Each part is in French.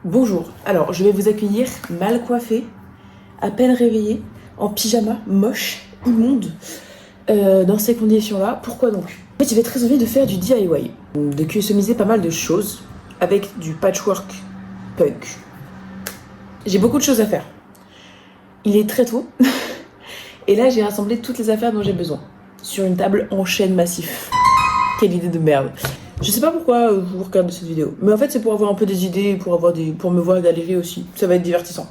Bonjour, alors je vais vous accueillir mal coiffée, à peine réveillée, en pyjama, moche, immonde, dans ces conditions-là. Pourquoi donc? En fait, j'avais très envie de faire du DIY, de customiser pas mal de choses avec du patchwork punk. J'ai beaucoup de choses à faire. Il est très tôt, et là j'ai rassemblé toutes les affaires dont j'ai besoin, sur une table en chêne massif. Quelle idée de merde. Je sais pas pourquoi vous regardez cette vidéo, mais en fait c'est pour avoir un peu des idées, pour me voir galérer aussi. Ça va être divertissant.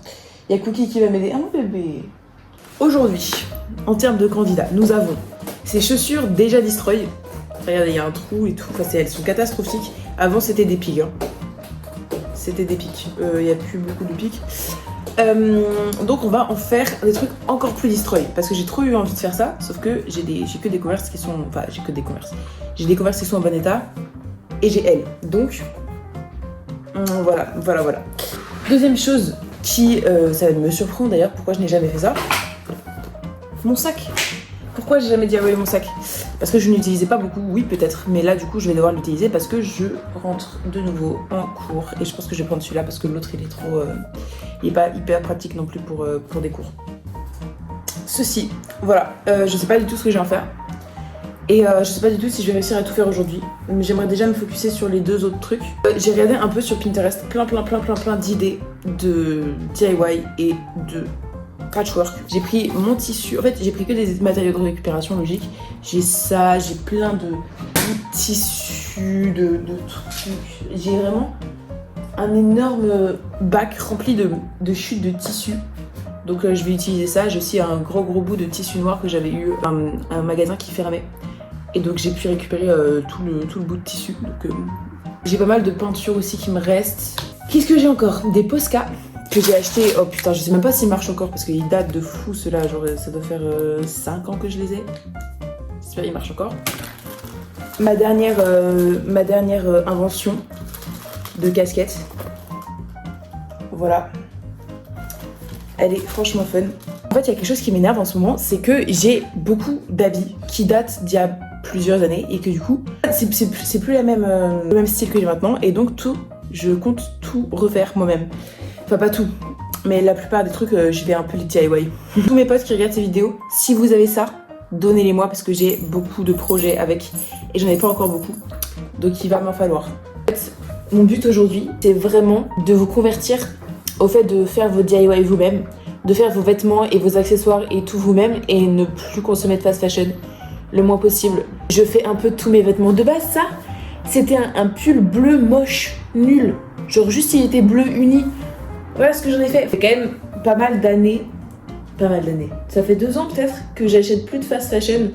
Il y a Cookie qui va m'aider. Ah mon bébé. Aujourd'hui, en termes de candidats, nous avons ces chaussures déjà destroy. Regardez, il y a un trou et tout. Enfin, elles sont catastrophiques. Avant c'était des pics. C'était des pics. Il y a plus beaucoup de pics. Donc on va en faire des trucs encore plus destroy parce que j'ai trop eu envie de faire ça, sauf que j'ai que des Converse qui sont, enfin j'ai que des Converse, j'ai des Converse qui sont en bon état et j'ai elle, donc voilà. Deuxième chose qui ça me surprend d'ailleurs, pourquoi je n'ai jamais fait ça, mon sac. Pourquoi j'ai jamais DIY mon sac? Parce que je n'utilisais pas beaucoup, oui peut-être, mais là du coup je vais devoir l'utiliser parce que je rentre de nouveau en cours et je pense que je vais prendre celui-là parce que l'autre il est trop... il est pas hyper pratique non plus pour des cours. Ceci, voilà, je sais pas du tout ce que je vais en faire et je sais pas du tout si je vais réussir à tout faire aujourd'hui, mais j'aimerais déjà me focuser sur les deux autres trucs. J'ai regardé un peu sur Pinterest plein d'idées de DIY et de patchwork. J'ai pris mon tissu, en fait j'ai pris que des matériaux de récupération logique. J'ai ça, j'ai plein de tissus, de trucs. J'ai vraiment un énorme bac rempli de chutes de tissus. Donc je vais utiliser ça. J'ai aussi un gros bout de tissu noir que j'avais eu un magasin qui fermait. Et donc j'ai pu récupérer tout le bout de tissu. Donc j'ai pas mal de peintures aussi qui me restent. Qu'est-ce que j'ai encore? Des Posca que j'ai acheté, oh putain, je sais même pas s'ils marchent encore parce qu'ils datent de fou ceux-là, genre ça doit faire 5 ans que je les ai. J'espère qu'ils marchent encore. Ma dernière invention de casquette. Voilà. Elle est franchement fun. En fait, il y a quelque chose qui m'énerve en ce moment, c'est que j'ai beaucoup d'habits qui datent d'il y a plusieurs années et que du coup, c'est plus le même style que j'ai maintenant et donc je compte tout refaire moi-même. Enfin pas tout, mais la plupart des trucs je vais un peu les DIY. Tous mes potes qui regardent ces vidéos, si vous avez ça, donnez-les moi parce que j'ai beaucoup de projets avec et j'en ai pas encore beaucoup, donc il va m'en falloir. En fait, mon but aujourd'hui, c'est vraiment de vous convertir au fait de faire vos DIY vous-même, de faire vos vêtements et vos accessoires et tout vous-même et ne plus consommer de fast fashion le moins possible. Je fais un peu tous mes vêtements. De base, ça, c'était un pull bleu moche, nul. Genre juste il était bleu uni. Voilà ce que j'en ai fait. Ça fait quand même pas mal d'années. Ça fait 2 ans peut-être que j'achète plus de fast fashion,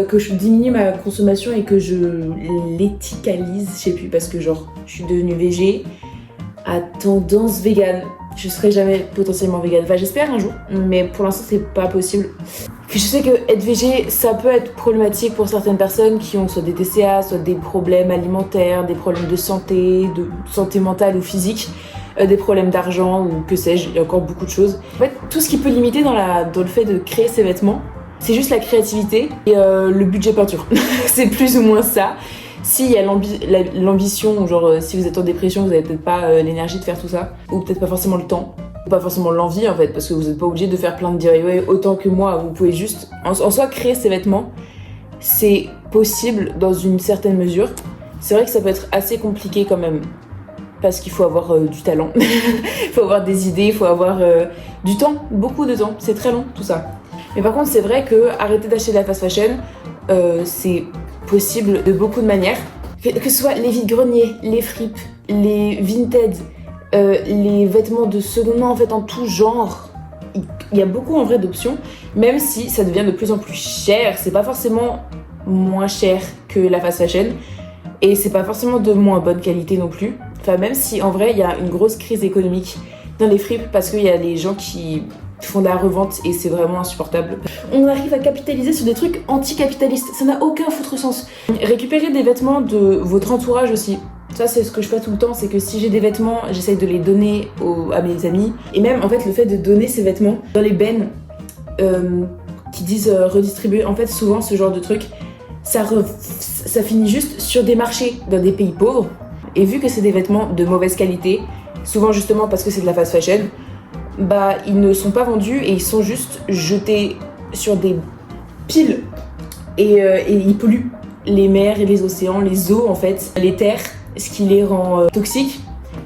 que je diminue ma consommation et que je l'éthicalise, je sais plus, parce que genre je suis devenue végé à tendance vegan. Je serai jamais potentiellement vegan. Enfin j'espère un jour, mais pour l'instant c'est pas possible. Puis je sais que être végé, ça peut être problématique pour certaines personnes qui ont soit des TCA, soit des problèmes alimentaires, des problèmes de santé mentale ou physique. Des problèmes d'argent ou que sais-je, il y a encore beaucoup de choses. En fait, tout ce qui peut limiter dans le fait de créer ces vêtements, c'est juste la créativité et le budget peinture. C'est plus ou moins ça. S'il y a l'ambition, genre si vous êtes en dépression, vous n'avez peut-être pas l'énergie de faire tout ça, ou peut-être pas forcément le temps, ou pas forcément l'envie en fait, parce que vous n'êtes pas obligé de faire plein de DIY autant que moi. Vous pouvez juste, en soi, créer ces vêtements. C'est possible dans une certaine mesure. C'est vrai que ça peut être assez compliqué quand même. Parce qu'il faut avoir du talent, il faut avoir des idées, il faut avoir du temps, beaucoup de temps, c'est très long tout ça. Mais par contre c'est vrai que arrêter d'acheter de la fast fashion, c'est possible de beaucoup de manières. Que ce soit les vide-greniers, les fripes, les vintage, les vêtements de seconde main en fait en tout genre. Il y a beaucoup en vrai d'options, même si ça devient de plus en plus cher, c'est pas forcément moins cher que la fast fashion. Et c'est pas forcément de moins bonne qualité non plus. Enfin, même si en vrai il y a une grosse crise économique dans les fripes parce qu'il y a les gens qui font de la revente et c'est vraiment insupportable. On arrive à capitaliser sur des trucs anticapitalistes, ça n'a aucun foutre sens. Récupérer des vêtements de votre entourage aussi. Ça c'est ce que je fais tout le temps, c'est que si j'ai des vêtements, j'essaye de les donner à mes amis. Et même en fait le fait de donner ces vêtements dans les bennes qui disent redistribuer, en fait souvent ce genre de truc, ça finit juste sur des marchés dans des pays pauvres. Et vu que c'est des vêtements de mauvaise qualité, souvent justement parce que c'est de la fast fashion, bah ils ne sont pas vendus et ils sont juste jetés sur des piles et ils polluent les mers et les océans, les eaux en fait, les terres, ce qui les rend toxiques,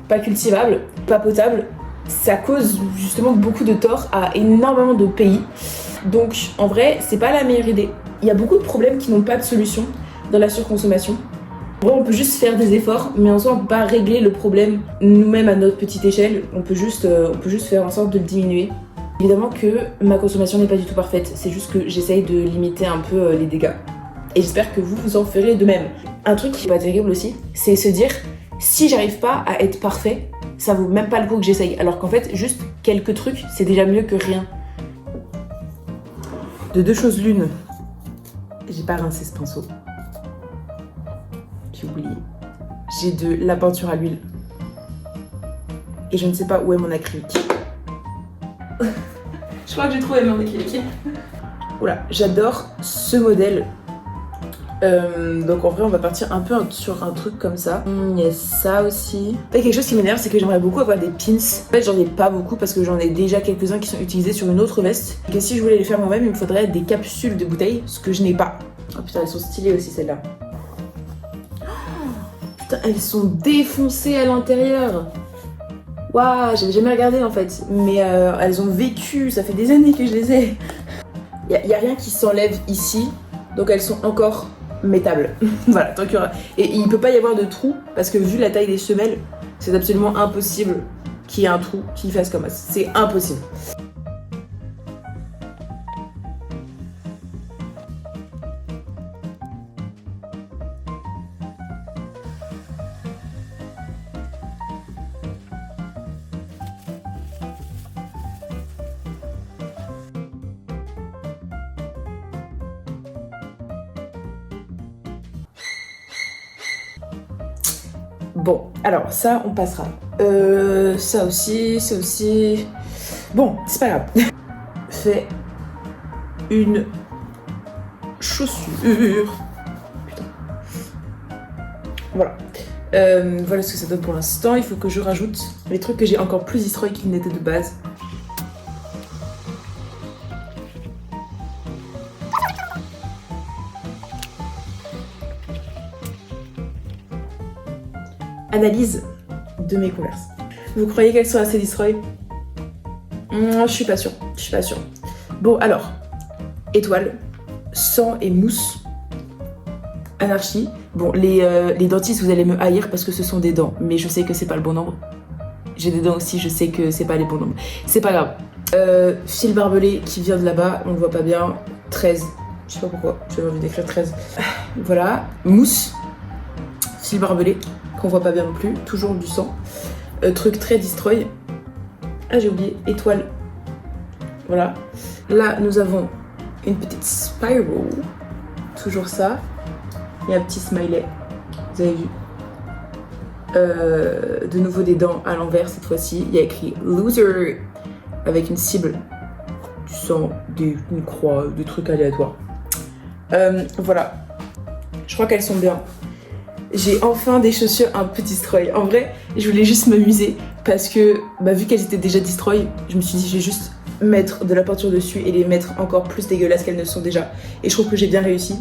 pas cultivables, pas potables. Ça cause justement beaucoup de tort à énormément de pays. Donc en vrai, c'est pas la meilleure idée. Il y a beaucoup de problèmes qui n'ont pas de solution dans la surconsommation. En vrai, on peut juste faire des efforts, mais en soi, on peut pas régler le problème nous-mêmes à notre petite échelle. On peut juste faire en sorte de le diminuer. Évidemment que ma consommation n'est pas du tout parfaite. C'est juste que j'essaye de limiter un peu les dégâts. Et j'espère que vous en ferez de même. Un truc qui est pas terrible aussi, c'est se dire, si j'arrive pas à être parfait, ça vaut même pas le coup que j'essaye. Alors qu'en fait, juste quelques trucs, c'est déjà mieux que rien. De deux choses l'une, j'ai pas rincé ce pinceau. J'ai oublié. J'ai de la peinture à l'huile. Et je ne sais pas où est mon acrylique. Je crois que j'ai trouvé mon acrylique. Oula, j'adore ce modèle. Donc en vrai on va partir un peu sur un truc comme ça. Il y a ça aussi. Et quelque chose qui m'énerve, c'est que j'aimerais beaucoup avoir des pins. En fait j'en ai pas beaucoup parce que j'en ai déjà quelques-uns qui sont utilisés sur une autre veste. Et que si je voulais les faire moi-même, il me faudrait des capsules de bouteilles, ce que je n'ai pas. Oh putain, elles sont stylées aussi celles-là. Oh, putain, elles sont défoncées à l'intérieur. Waouh, j'avais jamais regardé en fait. Mais elles ont vécu, ça fait des années que je les ai. Y a rien qui s'enlève ici, donc elles sont encore métables. Voilà, tant qu'il y aura. Et il peut pas y avoir de trou parce que vu la taille des semelles, c'est absolument impossible qu'il y ait un trou qui fasse comme ça. C'est impossible. Bon, alors ça, on passera. Ça aussi. Bon, c'est pas grave. Fais une chaussure. Putain. Voilà. Voilà ce que ça donne pour l'instant. Il faut que je rajoute les trucs que j'ai encore plus destroy qu'ils n'étaient de base. Analyse de mes Converse. Vous croyez qu'elles sont assez destroy? Je suis pas sûre. Bon alors, étoile, sang et mousse, anarchie. Bon, les dentistes, vous allez me haïr parce que ce sont des dents, mais je sais que c'est pas le bon nombre. J'ai des dents aussi, je sais que c'est pas les bons nombres. C'est pas grave. Fil barbelé qui vient de là-bas, on le voit pas bien. 13. Je sais pas pourquoi, j'avais envie d'écrire 13. Voilà, mousse, fil barbelé. Qu'on voit pas bien non plus, toujours du sang. Truc très destroy. Ah, j'ai oublié, étoile. Voilà. Là, nous avons une petite spiral. Toujours ça. Il y a un petit smiley. Vous avez vu. De nouveau des dents à l'envers cette fois-ci. Il y a écrit loser avec une cible, du sang, une croix, des trucs aléatoires. Voilà. Je crois qu'elles sont bien. J'ai enfin des chaussures un peu destroy. En vrai, je voulais juste m'amuser parce que vu qu'elles étaient déjà destroy, je me suis dit je vais juste mettre de la peinture dessus et les mettre encore plus dégueulasses qu'elles ne sont déjà. Et je trouve que j'ai bien réussi.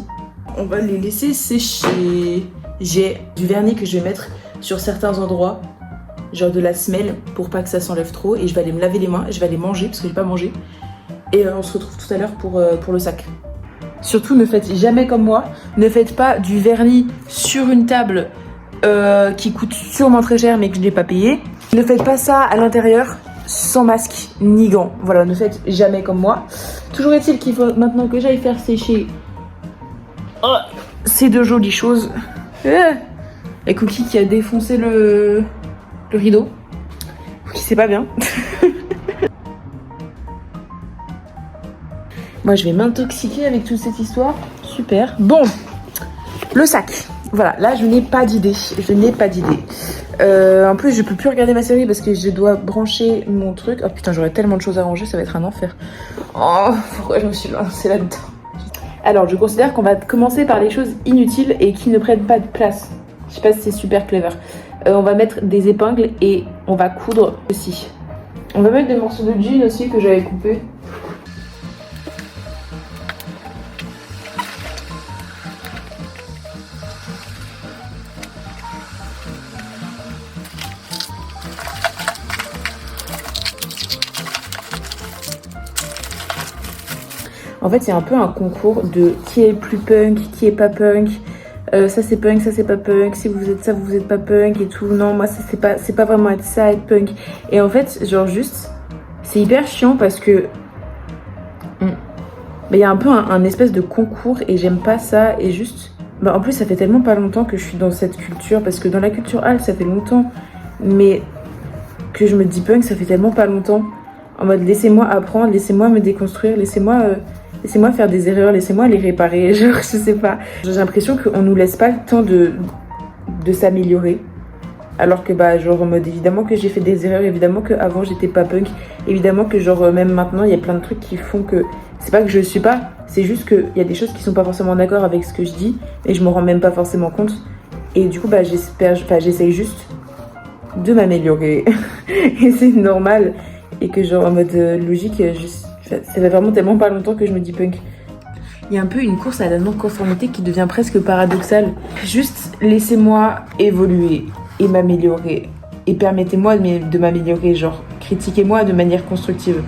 On va les laisser sécher. J'ai du vernis que je vais mettre sur certains endroits, genre de la semelle pour pas que ça s'enlève trop. Et je vais aller me laver les mains, je vais aller manger parce que j'ai pas mangé. Et on se retrouve tout à l'heure pour le sac. Surtout, ne faites jamais comme moi. Ne faites pas du vernis sur une table qui coûte sûrement très cher mais que je n'ai pas payé. Ne faites pas ça à l'intérieur sans masque ni gants. Voilà, ne faites jamais comme moi. Toujours est-il qu'il faut maintenant que j'aille faire sécher ces deux jolies choses. Et Cookie qui a défoncé le rideau. Cookie, c'est pas bien. Moi, je vais m'intoxiquer avec toute cette histoire. Super. Bon, le sac. Voilà, là, je n'ai pas d'idée. En plus, je peux plus regarder ma série parce que je dois brancher mon truc. Oh putain, j'aurais tellement de choses à ranger, ça va être un enfer. Oh, pourquoi je me suis lancée là-dedans? Alors, je considère qu'on va commencer par les choses inutiles et qui ne prennent pas de place. Je sais pas si c'est super clever. On va mettre des épingles et on va coudre aussi. On va mettre des morceaux de jean aussi que j'avais coupés. En fait, c'est un peu un concours de qui est plus punk, qui est pas punk. Ça c'est punk, ça c'est pas punk. Si vous êtes ça, vous êtes pas punk et tout. Non, moi c'est pas vraiment être ça, être punk. Et en fait, genre juste, c'est hyper chiant parce que il y a un peu un espèce de concours et j'aime pas ça. Et juste, en plus ça fait tellement pas longtemps que je suis dans cette culture parce que dans la culture alt ça fait longtemps, mais que je me dis punk ça fait tellement pas longtemps. En mode laissez-moi apprendre, laissez-moi me déconstruire, laissez-moi faire des erreurs, laissez-moi les réparer, genre je sais pas. J'ai l'impression qu'on nous laisse pas le temps de s'améliorer. Alors que genre en mode évidemment que j'ai fait des erreurs, évidemment qu'avant j'étais pas punk, évidemment que genre même maintenant il y a plein de trucs qui font que c'est pas que je suis pas, c'est juste qu'il y a des choses qui sont pas forcément d'accord avec ce que je dis et je m'en rends même pas forcément compte. Et du coup j'essaye juste de m'améliorer et c'est normal. Et que genre en mode logique, ça fait vraiment tellement pas longtemps que je me dis punk. Il y a un peu une course à la non-conformité qui devient presque paradoxale. Juste laissez-moi évoluer et m'améliorer. Et permettez-moi de m'améliorer, genre critiquez-moi de manière constructive.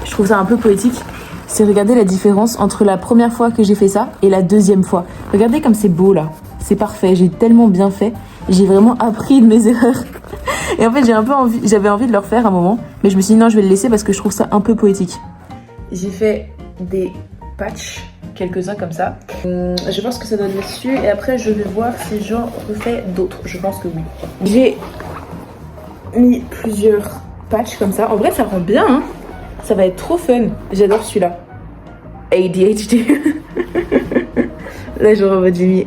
Je trouve ça un peu poétique. C'est regarder la différence entre la première fois que j'ai fait ça et la deuxième fois. Regardez comme c'est beau là. C'est parfait, j'ai tellement bien fait. J'ai vraiment appris de mes erreurs. Et en fait, j'avais envie de le refaire à un moment, mais je me suis dit non, je vais le laisser parce que je trouve ça un peu poétique. J'ai fait des patchs, quelques-uns comme ça. Je vais voir ce que ça donne dessus et après je vais voir si j'en refais d'autres. Je pense que oui. J'ai mis plusieurs patchs comme ça. En vrai, ça rend bien, hein. Ça va être trop fun. J'adore celui-là. ADHD. Là, genre en mode j'ai mis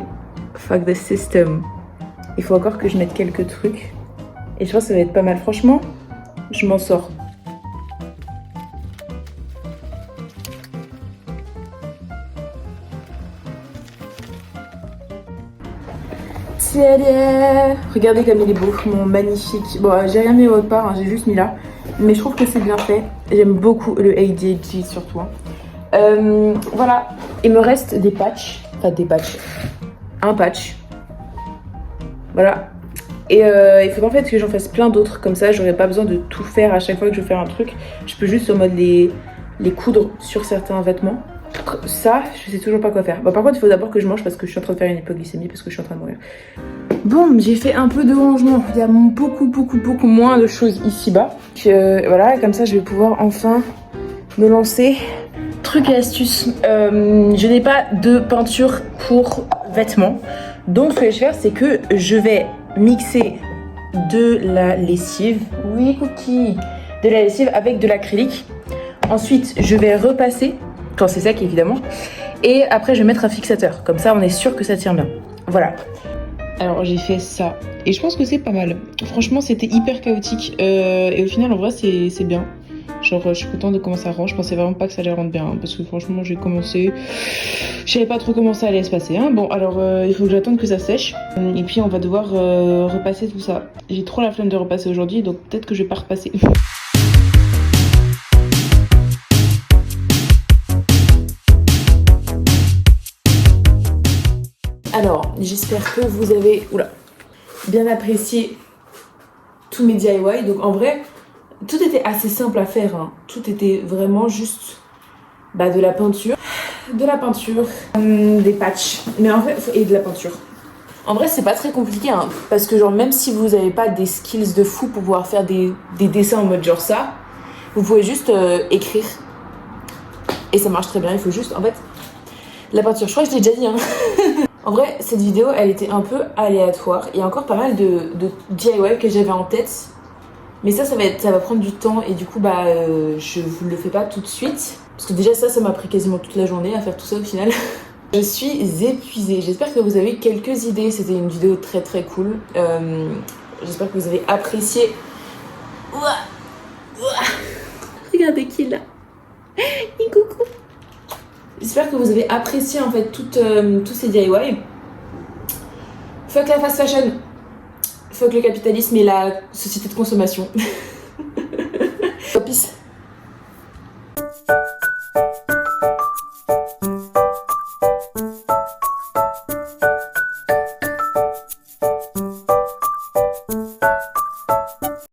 fuck the system. Il faut encore que je mette quelques trucs. Et je pense que ça va être pas mal. Franchement, je m'en sors. Tada! Regardez comme il est beau, mon magnifique. Bon, j'ai rien mis autre part, hein, j'ai juste mis là. Mais je trouve que c'est bien fait. J'aime beaucoup le ADHD surtout. Voilà, il me reste des patchs. Enfin, des patchs. Un patch. Voilà. Et il faudra en fait que j'en fasse plein d'autres, comme ça j'aurais pas besoin de tout faire à chaque fois que je veux faire un truc. Je peux juste en mode les coudre sur certains vêtements. Ça, je sais toujours pas quoi faire. Bon, par contre il faut d'abord que je mange parce que je suis en train de faire une hypoglycémie, parce que je suis en train de mourir. Bon, j'ai fait un peu de rangement. Il y a beaucoup moins de choses ici-bas. Voilà, comme ça je vais pouvoir enfin me lancer. Truc et astuce, je n'ai pas de peinture pour vêtements. Donc ce que je vais faire, c'est que je vais mixer de la lessive, oui Cookie, de la lessive avec de l'acrylique. Ensuite, je vais repasser, quand c'est sec évidemment, et après je vais mettre un fixateur. Comme ça, on est sûr que ça tient bien. Voilà. Alors j'ai fait ça, et je pense que c'est pas mal. Franchement, c'était hyper chaotique, et au final, en vrai, c'est bien. Genre, je suis contente de comment ça rend. Je pensais vraiment pas que ça allait rendre bien, hein, parce que franchement, j'ai commencé. Je savais pas trop comment ça allait se passer. Hein. Bon, alors, il faut que j'attende que ça sèche. Et puis, on va devoir repasser tout ça. J'ai trop la flemme de repasser aujourd'hui, donc peut-être que je vais pas repasser. Alors, j'espère que vous avez bien apprécié tous mes DIY. Donc, en vrai, tout était assez simple à faire, hein. Tout était vraiment juste de la peinture, des patchs, mais en fait, et de la peinture. En vrai, c'est pas très compliqué, hein, parce que genre même si vous avez pas des skills de fou pour pouvoir faire des dessins en mode genre ça, vous pouvez juste écrire et ça marche très bien. Il faut juste, en fait, la peinture. Je crois que je l'ai déjà dit, hein. En vrai, cette vidéo, elle était un peu aléatoire. Il y a encore pas mal de DIY que j'avais en tête. Mais ça va prendre du temps et du coup, je vous le fais pas tout de suite. Parce que déjà, ça m'a pris quasiment toute la journée à faire tout ça au final. Je suis épuisée. J'espère que vous avez eu quelques idées. C'était une vidéo très très cool. J'espère que vous avez apprécié. Regardez qui est là. Coucou. J'espère que vous avez apprécié en fait tous ces DIY. Fuck la fast fashion. fuck le capitalisme et la société de consommation. Peace.